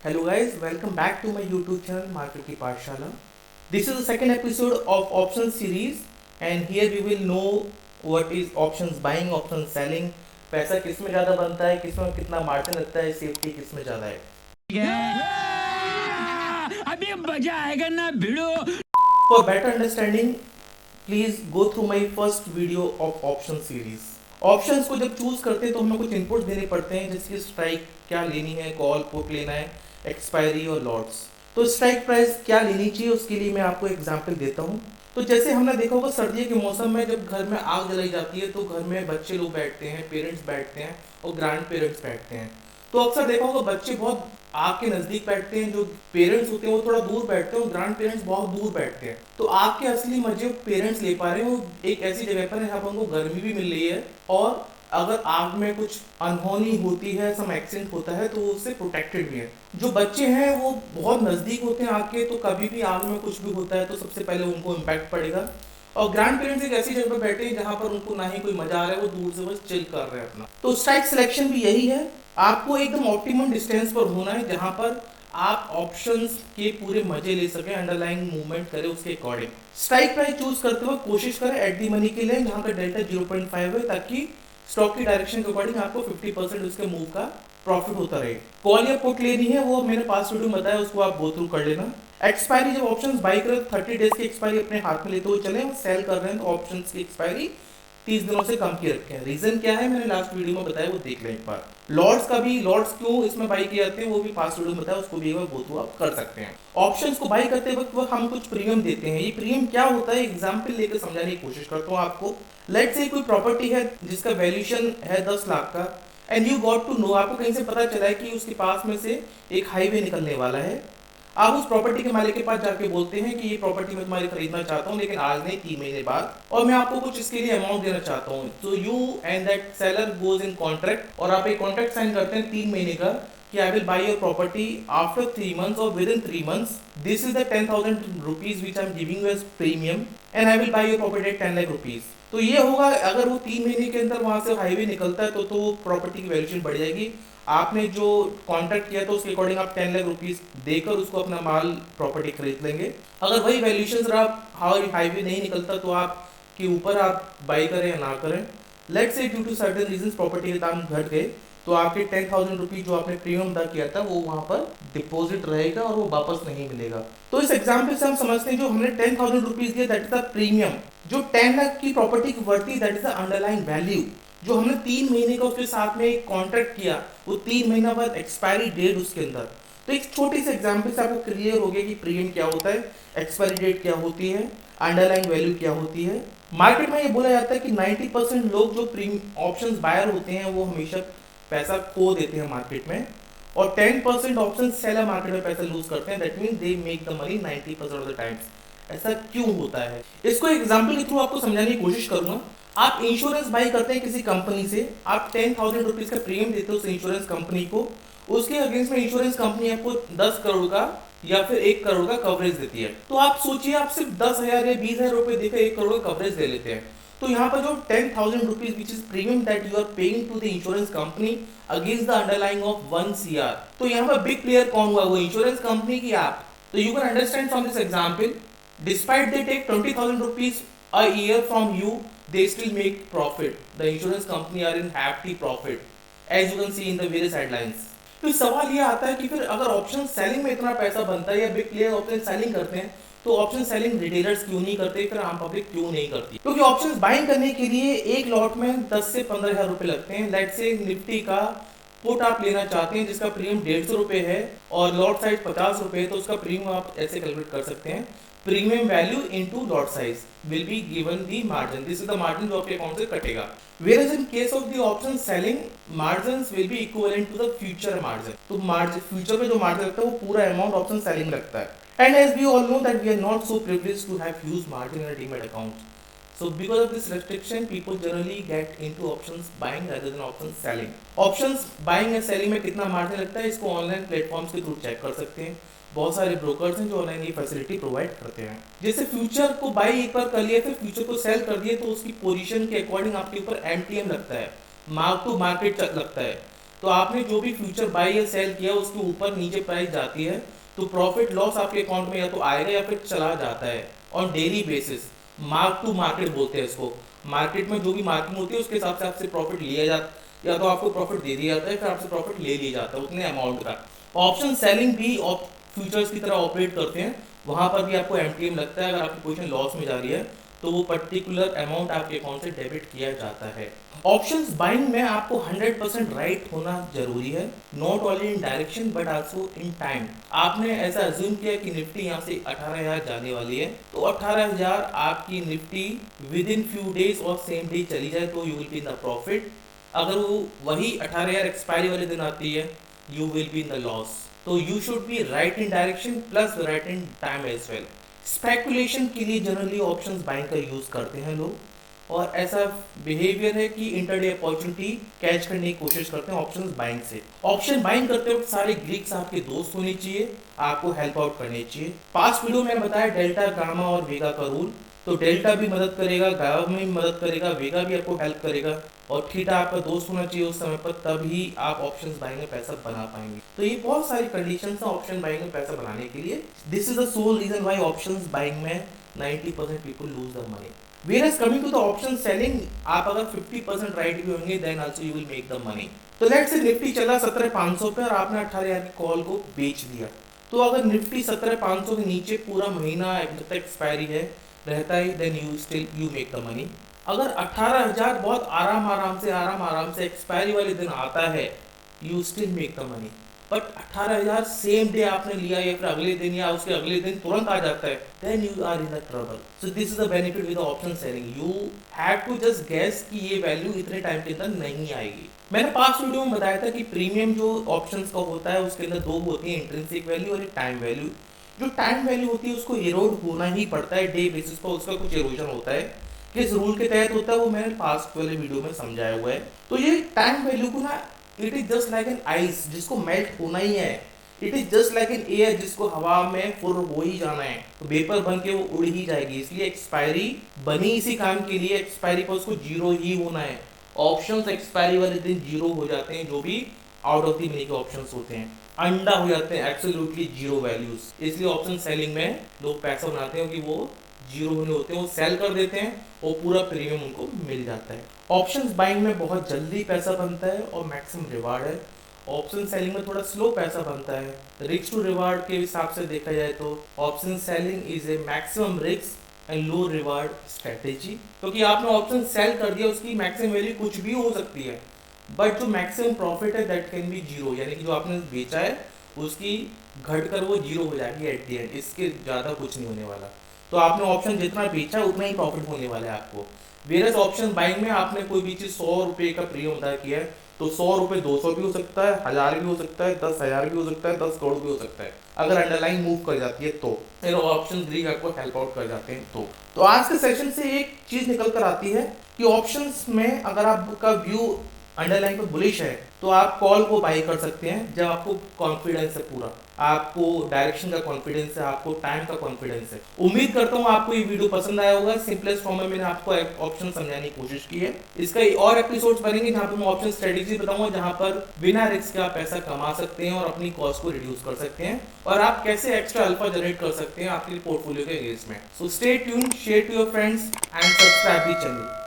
Hello guys, welcome back to my YouTube channel Market की पाठशाला. This is the second episode of options series and here we will know what is options buying, options selling, पैसा किस में ज़्यादा बनता है, किस में कितना मार्जिन लगता है, सेफ्टी किस में ज़्यादा है. अभी मजा आएगा ना भिड़ो. For better understanding, please go through my first video of option series. Options को जब चूज करते हैं तो हमें कुछ इनपुट देने पड़ते हैं, जैसे कि स्ट्राइक क्या लेनी है, कॉल पुट लेना है, एक्सपायरी और लॉट्स. तो स्ट्राइक प्राइस क्या लेनी चाहिए उसके लिए मैं आपको एग्जांपल देता हूँ. तो जैसे हमने देखा होगा सर्दियों के मौसम में जब घर में आग जलाई जाती है तो घर में बच्चे लोग बैठते हैं, पेरेंट्स बैठते हैं और ग्रैंड पेरेंट्स बैठते हैं. तो अक्सर देखा होगा बच्चे बहुत आग के नजदीक बैठते हैं, जो पेरेंट्स होते हैं वो थोड़ा दूर बैठते हैं और ग्रैंड पेरेंट्स बहुत दूर बैठते हैं. तो आग के असली मजे पेरेंट्स ले पा रहे हैं वो एक ऐसी जगह पर है जहाँ पर उनको गर्मी भी मिल रही है और अगर आग में कुछ अनहोनी होती है, सम एक्सीडेंट होता है तो उससे प्रोटेक्टेड भी है. जो बच्चे हैं वो बहुत नजदीक होते हैं आग के, तो कभी भी आग में कुछ भी होता है तो सबसे पहले उनको इम्पैक्ट पड़ेगा. और ग्रैंड पेरेंट्स एक ऐसी जगह पर बैठे हैं जहाँ पर उनको ना ही कोई मजा आ रहा है, वो दूर से बस चिल कर रहे हैं अपना. तो स्ट्राइक सिलेक्शन भी यही है, आपको एकदम ऑप्टिमम डिस्टेंस पर होना है जहां पर आप ऑप्शंस के पूरे मजे ले सके, अंडरलाइंग मूवमेंट करें उसके अकॉर्डिंग. स्ट्राइक प्राइस चूज करते हुए कोशिश करें एट दी मनी के लिए जहां का डेल्टा 0.5 है, ताकि स्टॉक की डायरेक्शन के अकॉर्डिंग आपको 50% उसके मूव का प्रॉफिट होता रहे. कॉल या पुट लेनी है वो मैंने पास वीडियो में बताया, उसको आप गो थ्रू कर लेना. एक्सपायरी जब ऑप्शंस बाई करें 30 डेज की एक्सपायरी अपने हाथ में लेते हुए चले, सेल कर रहे हैं तो ऑप्शंस की एक्सपायरी 30 दिनों से कम की रखे हैं. रीजन क्या है मैंने लास्ट वीडियो में बताया, वो देख लें एक बार. लॉट्स का भी, लॉट्स क्यों इसमें बाई किए जाते हैं वो भी पास्ट वीडियो में बताया, उसको भी एक बार गो थ्रू आप कर सकते हैं. ऑप्शंस को बाई करते वक्त हम कुछ प्रीमियम देते हैं. ये प्रीमियम क्या होता है एग्जांपल लेकर समझाने की कोशिश करता हूँ आपको. लेट्स से कोई प्रॉपर्टी है जिसका वैल्यूएशन है 10 लाख का and you got to know, आपको कहीं से पता चला है कि उसके पास में से एक हाईवे निकलने वाला है. आप उस प्रॉपर्टी के मालिक के पास जाके बोलते हैं कि ये प्रॉपर्टी मैं तुम्हारी खरीदना चाहता हूँ, लेकिन आज नहीं 3 महीने बाद, और मैं आपको कुछ इसके लिए अमाउंट देना चाहता हूँ. तो you and that seller goes in contract और आप एक कॉन्ट्रैक्ट साइन करते हैं 3 महीने का कि I will buy your property after 3 months और within 3 months. This is the 10,000 rupees which I am giving you as premium and I will buy your property at 10 lakh rupees. तो ये होगा अगर वो 3 महीने के अंदर वहां से हाईवे निकलता है तो प्रॉपर्टी की वैल्यूएशन बढ़ जाएगी. आपने जो कॉन्ट्रैक्ट किया था उसके अकॉर्डिंग आप 10 लाख रुपीज देकर उसको अपना माल प्रॉपर्टी खरीद लेंगे. अगर वही वैल्यूएशन हाईवे नहीं निकलता तो आप के ऊपर आप बाई करें या ना करें. Let's say due to certain reasons property के दाम घट गए तो आपके 10,000 रुपीज जो आपने प्रीमियम अदा किया था वो वहां पर डिपॉजिट रहेगा और वो वापस नहीं मिलेगा. तो इस एग्जाम्पल से हम समझते हैं जो हमने 10,000 रुपीज दिया दैट इज द प्रीमियम. जो 10 लाख की प्रॉपर्टी की worth that is the underlying value. जो हमने 3 महीने का उसके साथ में एक कॉन्ट्रैक्ट किया वो 3 महीना बाद एक्सपायरी डेट उसके अंदर. तो एक छोटी सी एग्जांपल से आपको क्लियर हो गया कि प्रीमियम क्या होता है, एक्सपायरी डेट क्या होती है, अंडरलाइंग वैल्यू क्या होती है. मार्केट में ये बोला जाता है कि 90% लोग जो प्रीमियम ऑप्शंस बायर होते हैं वो हमेशा पैसा खो देते हैं मार्केट में और 10% ऑप्शन सेलर मार्केट में पैसा लूज करते हैं. That means they make the money 90% of the times. ऐसा क्यों होता है इसको एग्जांपल के थ्रू आपको समझाने की कोशिश करूंगा. आप इंश्योरेंस बाई करते हैं किसी कंपनी से, आप 10,000 रुपीज का प्रीमियम देते हो उस इंश्योरेंस कंपनी को. उसके अगेंस्ट में इंश्योरेंस कंपनी आपको 10 करोड़ का या फिर 1 करोड़ का कवरेज देती है. तो आप सोचिए आप सिर्फ 10,000 या 20,000 रुपए देकर 1 करोड़ का कवरेज ले लेते हैं. तो यहाँ पर जो 10,000 rupees which is premium that you are paying to the insurance company against the underlying of 1 CR. तो यहाँ पर बिग प्लेयर कौन हुआ, वो इंश्योरेंस कंपनी की आप. तो you can understand from this example, despite they take 20,000 rupees a year from you, they still make profit. The insurance company are in hefty profit, as you can see in the various headlines. तो सवाल ये आता है कि फिर अगर option selling में इतना पैसा बनता है या बिग प्लेयर ऑप्शन सेलिंग करते हैं तो ऑप्शन सेलिंग रिटेलर्स क्यों नहीं करते, फिर आम पब्लिक क्यों नहीं करती. क्योंकि ऑप्शंस बाइंग करने के लिए एक लॉट में 10 से 15,000 रुपए लगते हैं. लेट्स से निफ्टी का पुट आप लेना चाहते हैं जिसका प्रीमियम 150 रुपए है और लॉट साइज 50 रुपए है, तो उसका प्रीमियम आप ऐसे कैलकुलेट कर सकते हैं. Premium value into lot size will be given the margin. This is the margin जो आपके अकाउंट से कटेगा. Whereas in case of the option selling, margins will be equivalent to the future margin. तो margin future में जो margin लगता है वो पूरा अमाउंट ऑप्शन सेलिंग लगता है. And as we all know that we are not so privileged to have huge margin in a demat account. So because of this restriction, people generally get into options buying rather than options selling. Options buying या selling में कितना margin लगता है इसको online platforms के through check कर सकते हैं. बहुत सारे ब्रोकर्स हैं जो ऑनलाइन ये फैसिलिटी प्रोवाइड करते हैं. जैसे फ्यूचर को बाई एक बार कर लिया फिर फ्यूचर को सेल कर दिए तो उसकी पोजीशन के अकॉर्डिंग आपके ऊपर MTM लगता है, मार्क टू मार्केट लगता है. तो आपने जो भी फ्यूचर बाय या सेल किया उसके ऊपर नीचे प्राइस जाती है तो प्रॉफिट लॉस आपके अकाउंट में या तो आएगा या फिर चला जाता है on daily basis. Mark to market बोलते हैं इसको। मार्केट में जो भी मार्किंग होती है उसके हिसाब से आपसे प्रॉफिट लिया जाता, या तो आपको प्रॉफिट दे दिया जाता है फिर आपसे प्रॉफिट ले लिया जाता है उतने अमाउंट का। ऑप्शन सेलिंग भी फ्यूचर्स की तरह ऑपरेट करते हैं, वहां पर भी आपको एमटीएम लगता है। अगर आपकी पोजीशन लॉस में जा रही है तो वो पर्टिकुलर अमाउंट आपके अकाउंट से डेबिट किया जाता है। ऑप्शंस बाइंग में आपको 100% राइट होना जरूरी है, not only in direction but also in time. आपने ऐसा अज्यूम किया कि निफ्टी यहाँ से 18,000 जाने वाली है, तो 18,000 आपकी Nifty within few days और सेम डे चली जाए तो you will be in the profit. अगर वो वही 18,000 एक्सपायरी वाले दिन आती है you will be in the loss. तो you should be right in direction plus right in time as well. Speculation के लिए जनरली ऑप्शंस बाइंग का यूज करते हैं लोग, और ऐसा बिहेवियर है कि इंटरडे अपॉर्चुनिटी कैच करने की कोशिश करते हैं ऑप्शंस बाइंग से। ऑप्शन बाइंग करते वक्त सारे ग्रीक्स आपके दोस्त होने चाहिए, आपको हेल्प आउट करनी चाहिए। पास्ट वीडियो में बताया डेल्टा, गामा और वेगा का रूल। तो डेल्टा भी मदद करेगा, गामा भी मदद करेगा, वेगा भी आपको हेल्प करेगा, और थीटा आपका दोस्त होना चाहिए उस समय पर, तभी आप ऑप्शंस बाइंग में पैसा बना पाएंगे। तो ये बहुत सारी कंडीशंस हैं ऑप्शन बाइंग में पैसा बनाने के लिए। This is the sole reason why options buying में 90% people lose the money. Whereas coming to the option selling, आप अगर 50% राइट भी होंगे then also you will make the money। तो लेट्स से निफ्टी चला 17,500 पे और आपने 18,000 की कॉल को बेच दिया, तो अगर निफ्टी 17,500 के नीचे पूरा महीना जब तक एक्सपायरी है रहता है then you make the money. अगर 18,000 बहुत आराम से एक्सपायरी वाले दिन आता है you still make the money. But 18,000 same day आपने लिया या फिर अगले दिन या उसके अगले दिन तुरंत आ जाता है then you are in the trouble. So this is the benefit with option selling. You have to just guess कि ये वैल्यू इतने टाइम के अंदर नहीं आएगी। मैंने पास्ट वीडियो में बताया था कि प्रीमियम जो ऑप्शंस का होता है उसके अंदर दो होती है, इंट्रिंसिक वैल्यू और एक टाइम वैल्यू। जो टाइम वैल्यू होती है उसको इरोड होना ही पड़ता है, डे बेसिस पर उसका कुछ इरोजन होता है। किस रूल के तहत होता है वो मैंने पास्ट वाले वीडियो में समझाया हुआ है। तो ये टाइम वैल्यू को ना it is just like an ice जिसको मेल्ट होना ही है, it is just like an air जिसको हवा में फुर हो ही जाना है, तो वेपर बन के वो उड़ ही जाएगी। इसलिए एक्सपायरी बनी इसी काम के लिए, एक्सपायरी पर उसको जीरो ही होना है। ऑप्शंस एक्सपायरी वाले दिन जीरो हो जाते हैं, जो भी आउट ऑफ द मनी के ऑप्शंस होते हैं अंडा हो जाते हैं, एब्सोल्युटली जीरो वैल्यूज। इसलिए ऑप्शन सेलिंग में लोग पैसा बनाते हैं कि वो जीरो होने होते हैं, वो सेल कर देते हैं और पूरा प्रीमियम उनको मिल जाता है। ऑप्शंस बाइंग में बहुत जल्दी पैसा बनता है और मैक्सिमम रिवार्ड है। ऑप्शन सेलिंग में थोड़ा स्लो पैसा बनता है। रिस्क टू रिवार्ड के हिसाब से देखा जाए तो option selling is a maximum risk and low reward strategy. क्योंकि आपने ऑप्शन सेल कर दिया उसकी मैक्सिमम वैल्यू कुछ भी हो सकती है, बट जो मैक्सिमम प्रॉफिट है दैट कैन बी जीरो, यानी कि जो आपने बेचा है उसकी घटकर वो जीरो हो जाएगी एट द एंड, इसके ज़्यादा कुछ नहीं होने वाला। तो आपने ऑप्शन जितना बेचा उतना ही प्रॉफिट होने वाला है आपको। वेरस ऑप्शन बाइंग में आपने कोई भी चीज़ 100 रुपये का प्रीमियम अदा किया है तो 100 रुपये 200 भी हो सकता है, 1000 भी हो सकता है, 10,000 भी हो सकता है, 10 करोड़ भी हो सकता है, अगर अंडरलाइन मूव कर जाती है तो फिर ऑप्शन ग्रीक आपको हेल्प आउट कर जाते हैं। तो आज के सेशन से एक चीज़ निकल कर आती है कि ऑप्शंस में अगर आपका व्यू अंडरलाइन पर बुलिश है तो आप कॉल को बाई कर सकते हैं जब आपको कॉन्फिडेंस है, पूरा आपको डायरेक्शन का कॉन्फिडेंस है, आपको टाइम का कॉन्फिडेंस है। उम्मीद करता हूँ आपको ये वीडियो पसंद आया होगा। सिंपलेस्ट फॉर्म में मैंने आपको ऑप्शन समझाने की कोशिश की है। इसका और एपिसोड्स बनेंगे जहाँ पर मैं ऑप्शन स्ट्रेटेजी बताऊंगा, जहाँ पर बिना रिस्क के आप पैसा कमा सकते हैं और अपनी कॉस्ट को रिड्यूस कर सकते हैं, और आप कैसे एक्स्ट्रा अल्फा जनरेट कर सकते हैं आपके पोर्टफोलियो के अगेंस्ट में। So stay tuned, share to your friends and subscribe the channel.